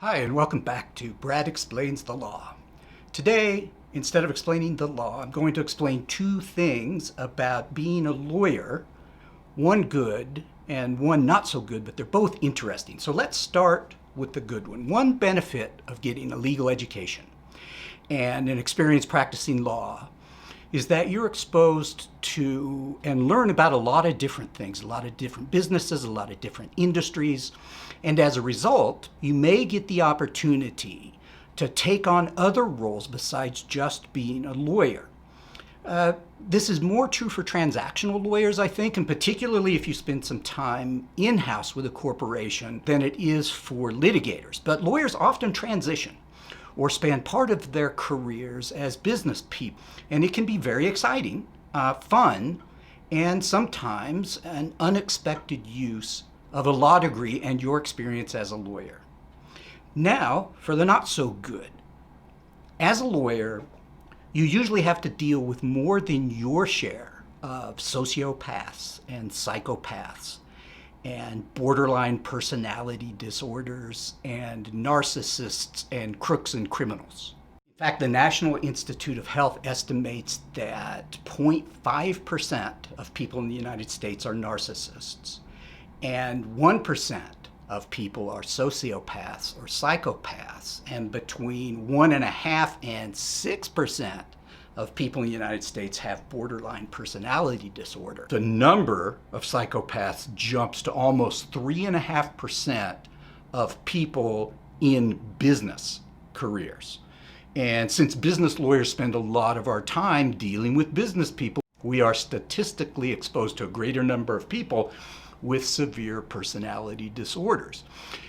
Hi, and welcome back to Brad Explains the Law. Today, instead of explaining the law, I'm going to explain two things about being a lawyer, one good and one not so good, but they're both interesting. So let's start with the good one. One benefit of getting a legal education and an experience practicing law is that you're exposed to and learn about a lot of different things, a lot of different businesses, a lot of different industries. And as a result, you may get the opportunity to take on other roles besides just being a lawyer. This is more true for transactional lawyers, I think, and particularly if you spend some time in-house with a corporation than it is for litigators. But lawyers often transition or spend part of their careers as business people. And it can be very exciting, fun, and sometimes an unexpected use of a law degree and your experience as a lawyer. Now, for the not so good. As a lawyer, you usually have to deal with more than your share of sociopaths and psychopaths and borderline personality disorders and narcissists and crooks and criminals. In fact, the National Institute of Health estimates that 0.5% of people in the United States are narcissists, and 1% of people are sociopaths or psychopaths, and between 1.5% and 6% of people in the United States have borderline personality disorder. The number of psychopaths jumps to almost 3.5% of people in business careers. And since business lawyers spend a lot of our time dealing with business people, we are statistically exposed to a greater number of people with severe personality disorders.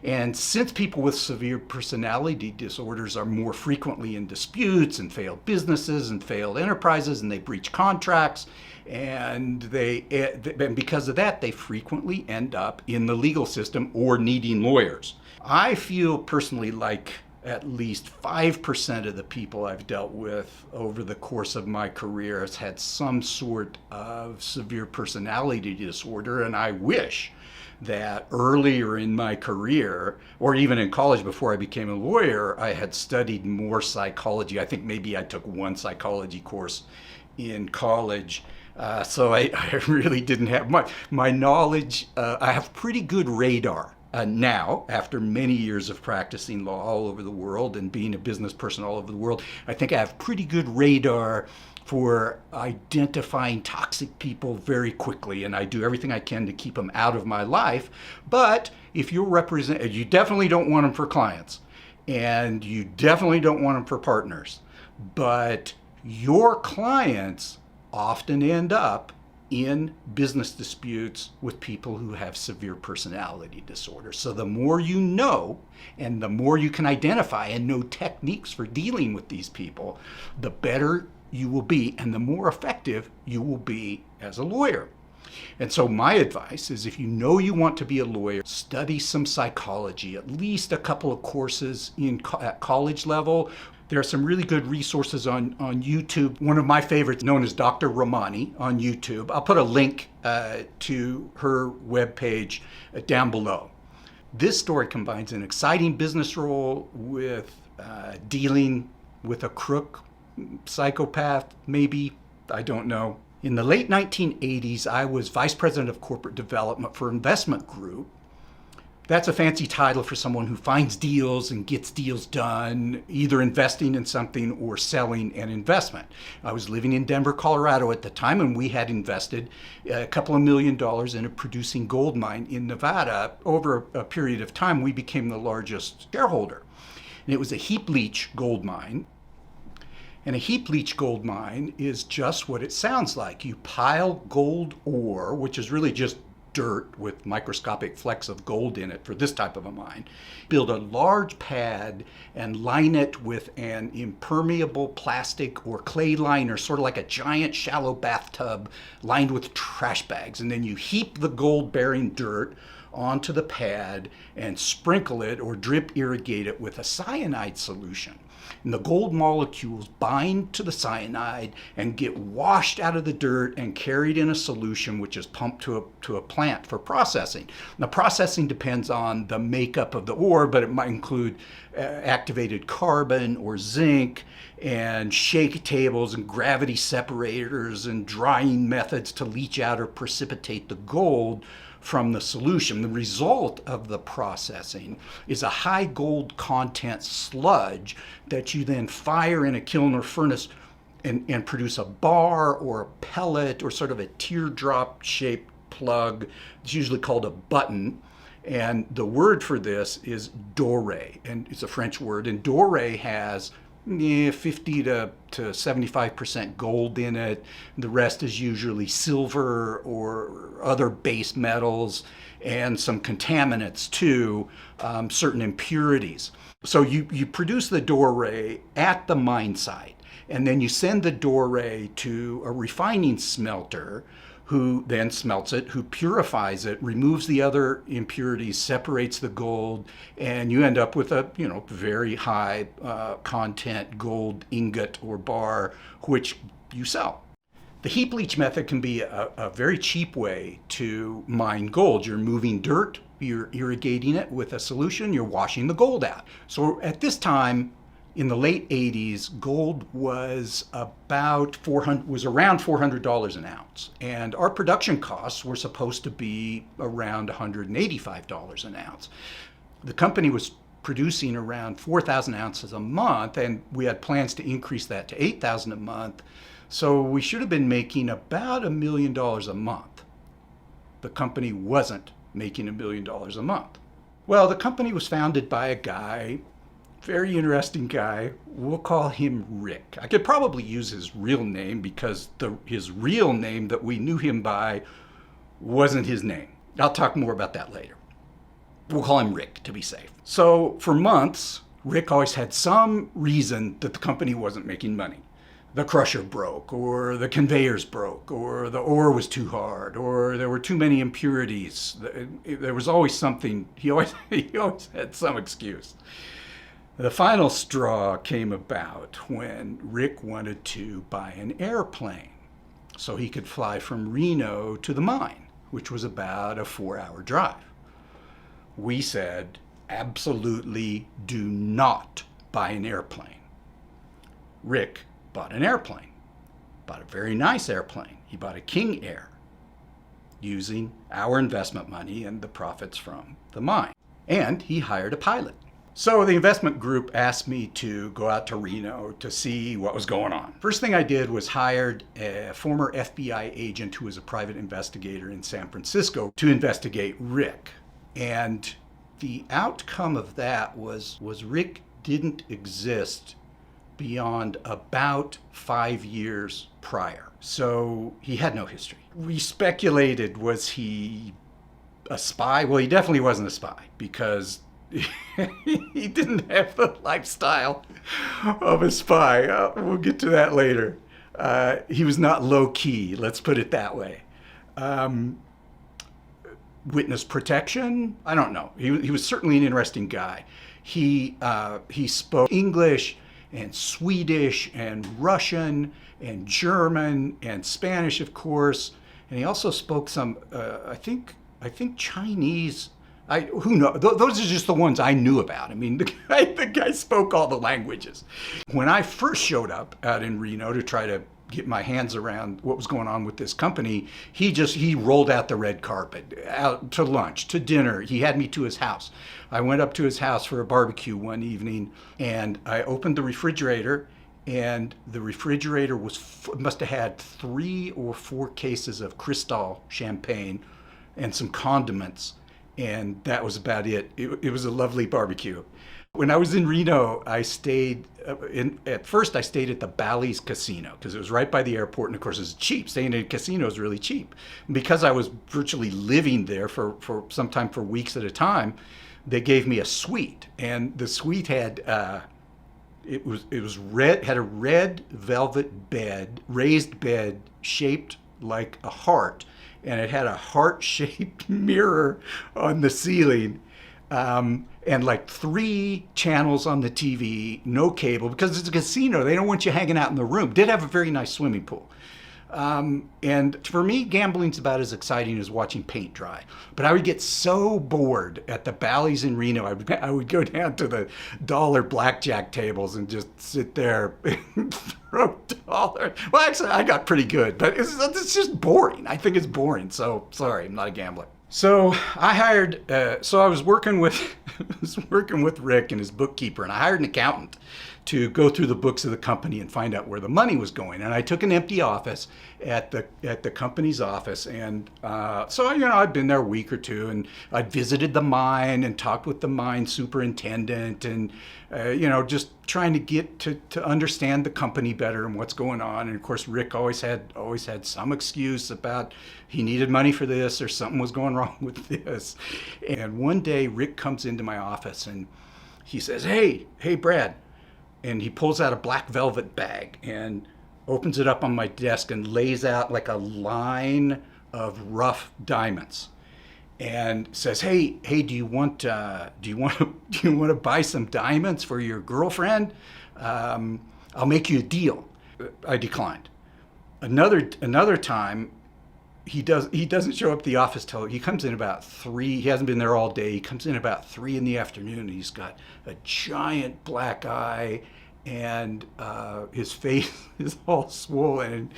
And since people with severe personality disorders are more frequently in disputes and failed businesses and failed enterprises, and they breach contracts, and because of that, they frequently end up in the legal system or needing lawyers. I feel personally like at least 5% of the people I've dealt with over the course of my career has had some sort of severe personality disorder, and I wish that earlier in my career, or even in college before I became a lawyer, I had studied more psychology. I think maybe I took one psychology course in college. So I really didn't have much. My knowledge, I have pretty good radar. Now, after many years of practicing law all over the world and being a business person all over the world, I think I have pretty good radar for identifying toxic people very quickly, and I do everything I can to keep them out of my life. But if you're you definitely don't want them for clients, and you definitely don't want them for partners. But your clients often end up in business disputes with people who have severe personality disorder. So the more you know, and the more you can identify and know techniques for dealing with these people, the better you will be and the more effective you will be as a lawyer. And so my advice is, if you know you want to be a lawyer, study some psychology, at least a couple of courses at college level. There are some really good resources on YouTube. One of my favorites, known as Dr. Ramani on YouTube. I'll put a link to her webpage down below. This story combines an exciting business role with dealing with a crook, psychopath, maybe, I don't know. In the late 1980s, I was vice president of corporate development for Investment Group. That's a fancy title for someone who finds deals and gets deals done, either investing in something or selling an investment. I was living in Denver, Colorado at the time, and we had invested a couple of $1 million in a producing gold mine in Nevada. Over a period of time, we became the largest shareholder. And it was a heap leach gold mine. And a heap leach gold mine is just what it sounds like. You pile gold ore, which is really just dirt with microscopic flecks of gold in it for this type of a mine, build a large pad and line it with an impermeable plastic or clay liner, sort of like a giant shallow bathtub lined with trash bags. And then you heap the gold-bearing dirt onto the pad and sprinkle it or drip irrigate it with a cyanide solution. And the gold molecules bind to the cyanide and get washed out of the dirt and carried in a solution which is pumped to a plant for processing. Now, processing depends on the makeup of the ore, but it might include activated carbon or zinc and shake tables and gravity separators and drying methods to leach out or precipitate the gold from the solution. The result of the processing is a high gold content sludge that you then fire in a kiln or furnace and produce a bar or a pellet or sort of a teardrop shaped plug. It's usually called a button. And the word for this is doré, and it's a French word. And doré has 50 to 75% gold in it. The rest is usually silver or other base metals and some contaminants too, certain impurities. So you produce the doré at the mine site, and then you send the doré to a refining smelter who then smelts it, who purifies it, removes the other impurities, separates the gold, and you end up with a very high content gold ingot or bar, which you sell. The heap leach method can be a very cheap way to mine gold. You're moving dirt, you're irrigating it with a solution, you're washing the gold out. So at this time, in the late 80s, gold was around $400 an ounce. And our production costs were supposed to be around $185 an ounce. The company was producing around 4,000 ounces a month, and we had plans to increase that to 8,000 a month. So we should have been making about $1 million a month. The company wasn't making $1 million a month. Well, the company was founded by a guy, very interesting guy. We'll call him Rick. I could probably use his real name because his real name that we knew him by wasn't his name. I'll talk more about that later. We'll call him Rick to be safe. So for months, Rick always had some reason that the company wasn't making money. The crusher broke, or the conveyors broke, or the ore was too hard, or there were too many impurities. There was always something. He always had some excuse. The final straw came about when Rick wanted to buy an airplane so he could fly from Reno to the mine, which was about a 4-hour drive. We said, absolutely do not buy an airplane. Rick bought an airplane, bought a very nice airplane. He bought a King Air using our investment money and the profits from the mine. And he hired a pilot. So the investment group asked me to go out to Reno to see what was going on. First thing I did was hired a former FBI agent who was a private investigator in San Francisco to investigate Rick. And the outcome of that was Rick didn't exist beyond about 5 years prior. So he had no history. We speculated, was he a spy? Well, he definitely wasn't a spy because he didn't have the lifestyle of a spy. We'll get to that later. He was not low-key, let's put it that way. Witness protection? I don't know. He was certainly an interesting guy. He spoke English and Swedish and Russian and German and Spanish, of course. And he also spoke some, I think Chinese. Who knows? Those are just the ones I knew about. I mean, the guy spoke all the languages. When I first showed up out in Reno to try to get my hands around what was going on with this company, he rolled out the red carpet, out to lunch, to dinner. He had me to his house. I went up to his house for a barbecue one evening, and I opened the refrigerator, and the refrigerator must have had 3 or 4 cases of Cristal champagne and some condiments. And that was about it. It was a lovely barbecue. When I was in Reno, I stayed, at first I stayed at the Bally's Casino because it was right by the airport, and of course it's cheap. Staying in a casino is really cheap. And because I was virtually living there for sometime for weeks at a time, they gave me a suite. And the suite had, it was red, had a red velvet bed, raised bed shaped like a heart. And it had a heart-shaped mirror on the ceiling. and like 3 channels on the TV, no cable, because it's a casino. They don't want you hanging out in the room. Did have a very nice swimming pool. And for me, gambling's about as exciting as watching paint dry. But I would get so bored at the Bally's in Reno. I would go down to the dollar blackjack tables and just sit there and throw dollars. Well, actually, I got pretty good, but it's just boring. I think it's boring. So sorry, I'm not a gambler. So I was working with Rick and his bookkeeper, and I hired an accountant to go through the books of the company and find out where the money was going. And I took an empty office at the company's office, and so I'd been there a week or two, and I'd visited the mine and talked with the mine superintendent, and just trying to get to understand the company better and what's going on. And of course, Rick always had some excuse about he needed money for this or something was going wrong with this. And one day, Rick comes into my office and he says, "Hey, Brad." And he pulls out a black velvet bag and opens it up on my desk and lays out like a line of rough diamonds, and says, "Hey, do you want to buy some diamonds for your girlfriend? I'll make you a deal." I declined. Another time, he doesn't show up at the office till he comes in about 3. He hasn't been there all day. He comes in about 3 in the afternoon. And he's got a giant black eye, and his face is all swollen.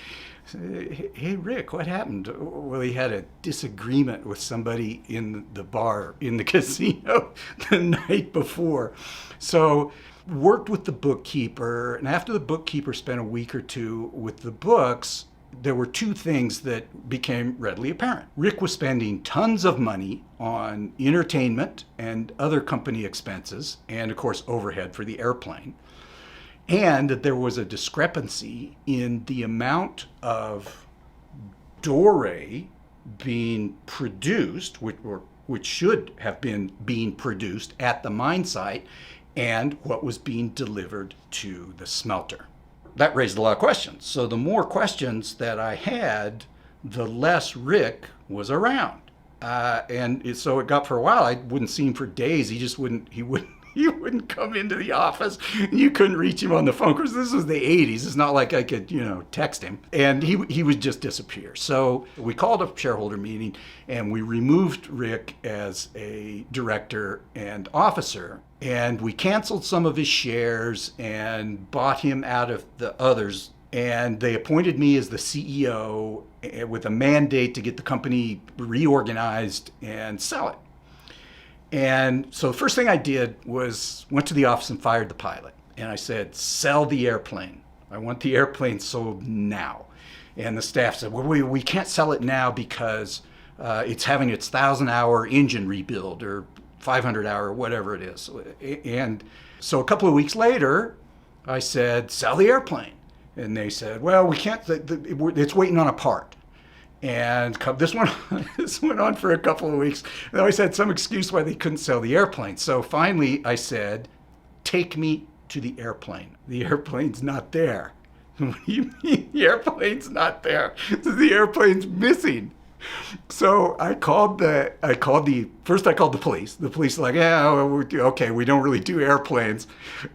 And, "Hey, Rick, what happened?" "Well, he had a disagreement with somebody in the bar in the casino the night before." So worked with the bookkeeper, and after the bookkeeper spent a week or two with the books, there were 2 things that became readily apparent. Rick was spending tons of money on entertainment and other company expenses, and of course overhead for the airplane. And that there was a discrepancy in the amount of doré being produced, which should have been being produced at the mine site, and what was being delivered to the smelter. That raised a lot of questions. So the more questions that I had, the less Rick was around. So it got, for a while, I wouldn't see him for days. He wouldn't come into the office. You couldn't reach him on the phone, because this was the 80s. It's not like I could, text him. And he would just disappear. So we called a shareholder meeting, and we removed Rick as a director and officer. And we canceled some of his shares and bought him out of the others. And they appointed me as the CEO with a mandate to get the company reorganized and sell it. And so the first thing I did was went to the office and fired the pilot. And I said, "Sell the airplane. I want the airplane sold now." And the staff said, "Well, we can't sell it now because it's having its 1,000-hour engine rebuild, or 500-hour, whatever it is." And so a couple of weeks later, I said, "Sell the airplane." And they said, "Well, we can't, it's waiting on a part." And this went on for a couple of weeks. They always had some excuse why they couldn't sell the airplane. So finally I said, "Take me to the airplane." "The airplane's not there." "What do you mean the airplane's not there?" "The airplane's missing." So I called the police. The police were like, "Yeah, okay, we don't really do airplanes,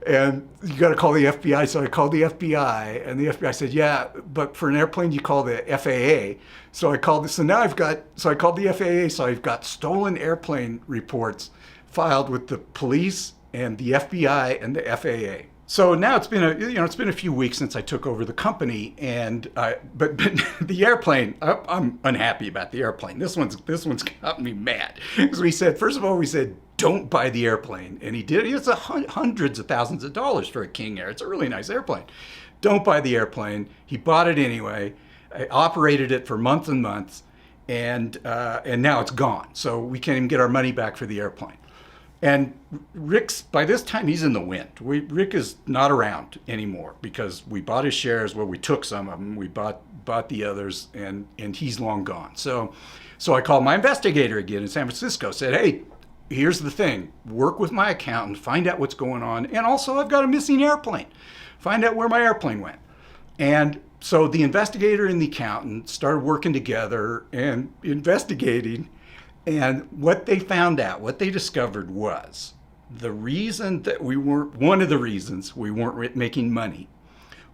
and you got to call the FBI." So I called the FBI, and the FBI said, "Yeah, but for an airplane, you call the FAA." So I called this. So I called the FAA. So I've got stolen airplane reports filed with the police and the FBI and the FAA. So now it's been a few weeks since I took over the company, and but the airplane, I'm unhappy about the airplane. This one's got me mad, because we said, "Don't buy the airplane," and he did. It's hundreds of thousands of dollars for a King Air. It's a really nice airplane. Don't buy the airplane. He bought it anyway. I operated it for months and months, and now it's gone. So we can't even get our money back for the airplane. And by this time, he's in the wind. Rick is not around anymore, because we bought his shares. Well, we took some of them. We bought the others, and he's long gone. So I called my investigator again in San Francisco, said, "Hey, here's the thing. Work with my accountant, find out what's going on. And also, I've got a missing airplane. Find out where my airplane went." And so the investigator and the accountant started working together and investigating. And what they found out, what they discovered was the reason that one of the reasons we weren't making money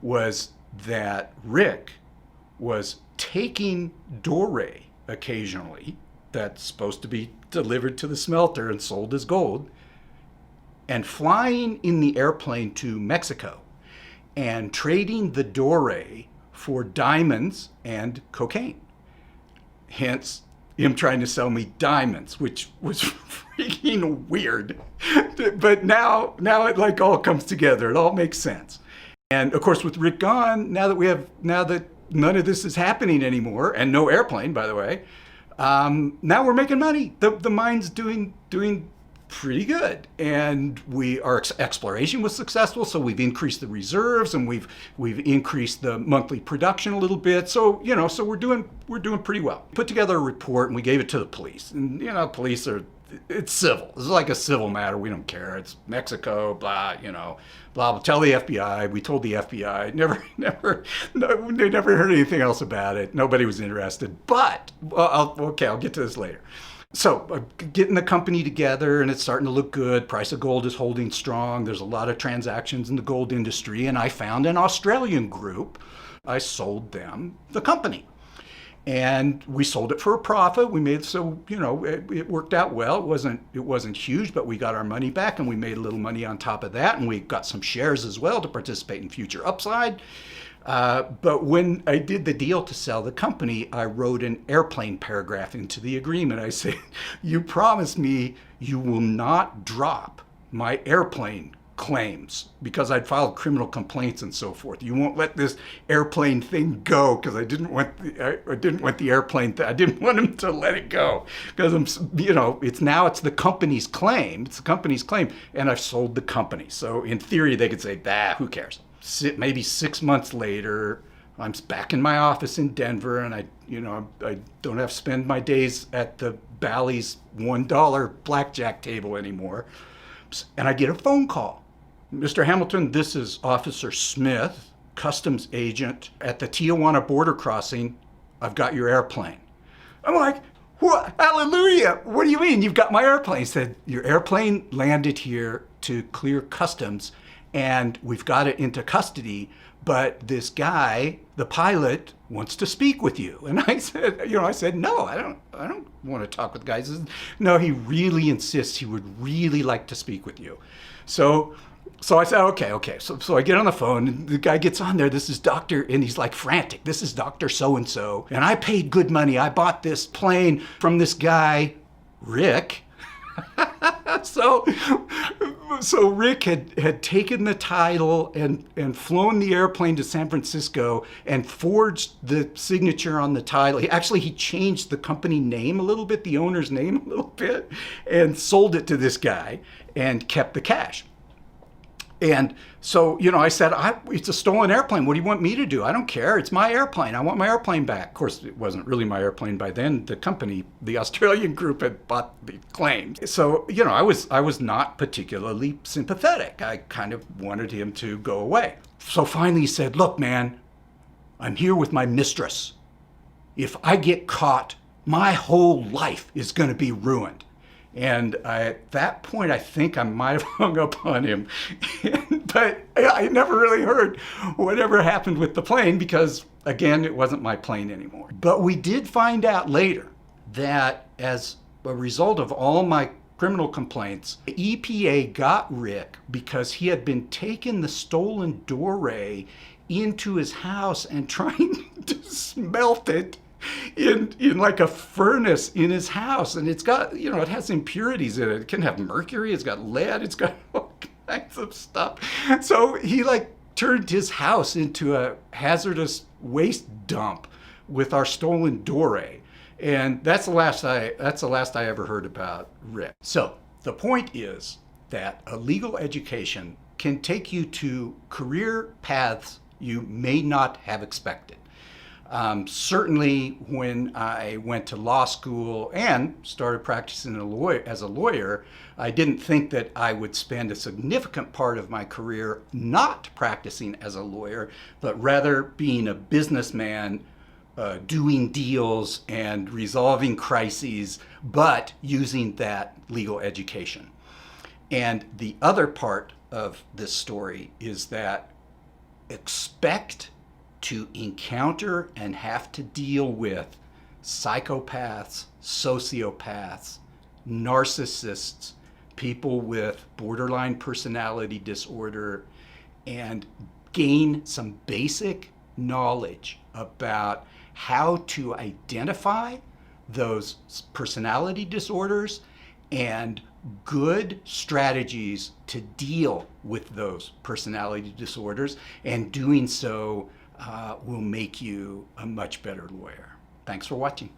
was that Rick was taking doré occasionally, that's supposed to be delivered to the smelter and sold as gold, and flying in the airplane to Mexico and trading the doré for diamonds and cocaine. Hence, him trying to sell me diamonds, which was freaking weird. But now it like all comes together. It all makes sense. And of course, with Rick gone, now that none of this is happening anymore, and no airplane, by the way, now we're making money. The mine's doing pretty good, and our exploration was successful. So we've increased the reserves, and we've increased the monthly production a little bit. So so we're doing pretty well. Put together a report, and we gave it to the police. And police it's civil. This is like a civil matter. We don't care. It's Mexico, blah, blah. Tell the FBI. We told the FBI. They never heard anything else about it. Nobody was interested. But I'll get to this later. So getting the company together, and it's starting to look good. Price of gold is holding strong. There's a lot of transactions in the gold industry, and I found an Australian group. I sold them the company. And we sold it for a profit. We made it worked out well. It wasn't huge, but we got our money back, and we made a little money on top of that, and we got some shares as well to participate in future upside. But when I did the deal to sell the company, I wrote an airplane paragraph into the agreement. I said, "You promise me you will not drop my airplane claims," because I'd filed criminal complaints and so forth. "You won't let this airplane thing go," because I didn't want the airplane. I didn't want him to let it go because it's the company's claim. It's the company's claim, and I've sold the company. So in theory, they could say, who cares?" Maybe 6 months later, I'm back in my office in Denver, and I don't have to spend my days at the Bally's $1 blackjack table anymore. And I get a phone call. "Mr. Hamilton, this is Officer Smith, customs agent at the Tijuana border crossing. I've got your airplane." I'm like, "What? Hallelujah. What do you mean you've got my airplane?" He said, "Your airplane landed here to clear customs, and we've got it into custody, but this guy, the pilot, wants to speak with you." And I said, "No, I don't want to talk with guys." "No, he really insists. He would really like to speak with you." So I said, okay. So I get on the phone, and the guy gets on there. "This is Dr." And he's like frantic. "This is Dr. So-and-so. And I paid good money. I bought this plane from this guy, Rick." So Rick had taken the title and flown the airplane to San Francisco and forged the signature on the title. He changed the company name a little bit, the owner's name a little bit, and sold it to this guy and kept the cash. And so, I said, "It's a stolen airplane. What do you want me to do? I don't care. It's my airplane. I want my airplane back." Of course, it wasn't really my airplane by then. The company, the Australian group, had bought the claims. So, I was not particularly sympathetic. I kind of wanted him to go away. So finally he said, "Look, man, I'm here with my mistress. If I get caught, my whole life is going to be ruined." And at that point, I think I might have hung up on him. But I never really heard whatever happened with the plane because, again, it wasn't my plane anymore. But we did find out later that as a result of all my criminal complaints, the EPA got Rick because he had been taking the stolen doré into his house and trying to smelt it in like a furnace in his house. And it's got, it has impurities in it. It can have mercury, it's got lead, it's got all kinds of stuff. So he turned his house into a hazardous waste dump with our stolen doré. And that's the last I ever heard about Rick. So the point is that a legal education can take you to career paths you may not have expected. Certainly when I went to law school and started practicing as a lawyer, I didn't think that I would spend a significant part of my career not practicing as a lawyer, but rather being a businessman doing deals and resolving crises, but using that legal education. And the other part of this story is that expect to encounter and have to deal with psychopaths, sociopaths, narcissists, people with borderline personality disorder, and gain some basic knowledge about how to identify those personality disorders and good strategies to deal with those personality disorders. And doing so will make you a much better lawyer. Thanks for watching.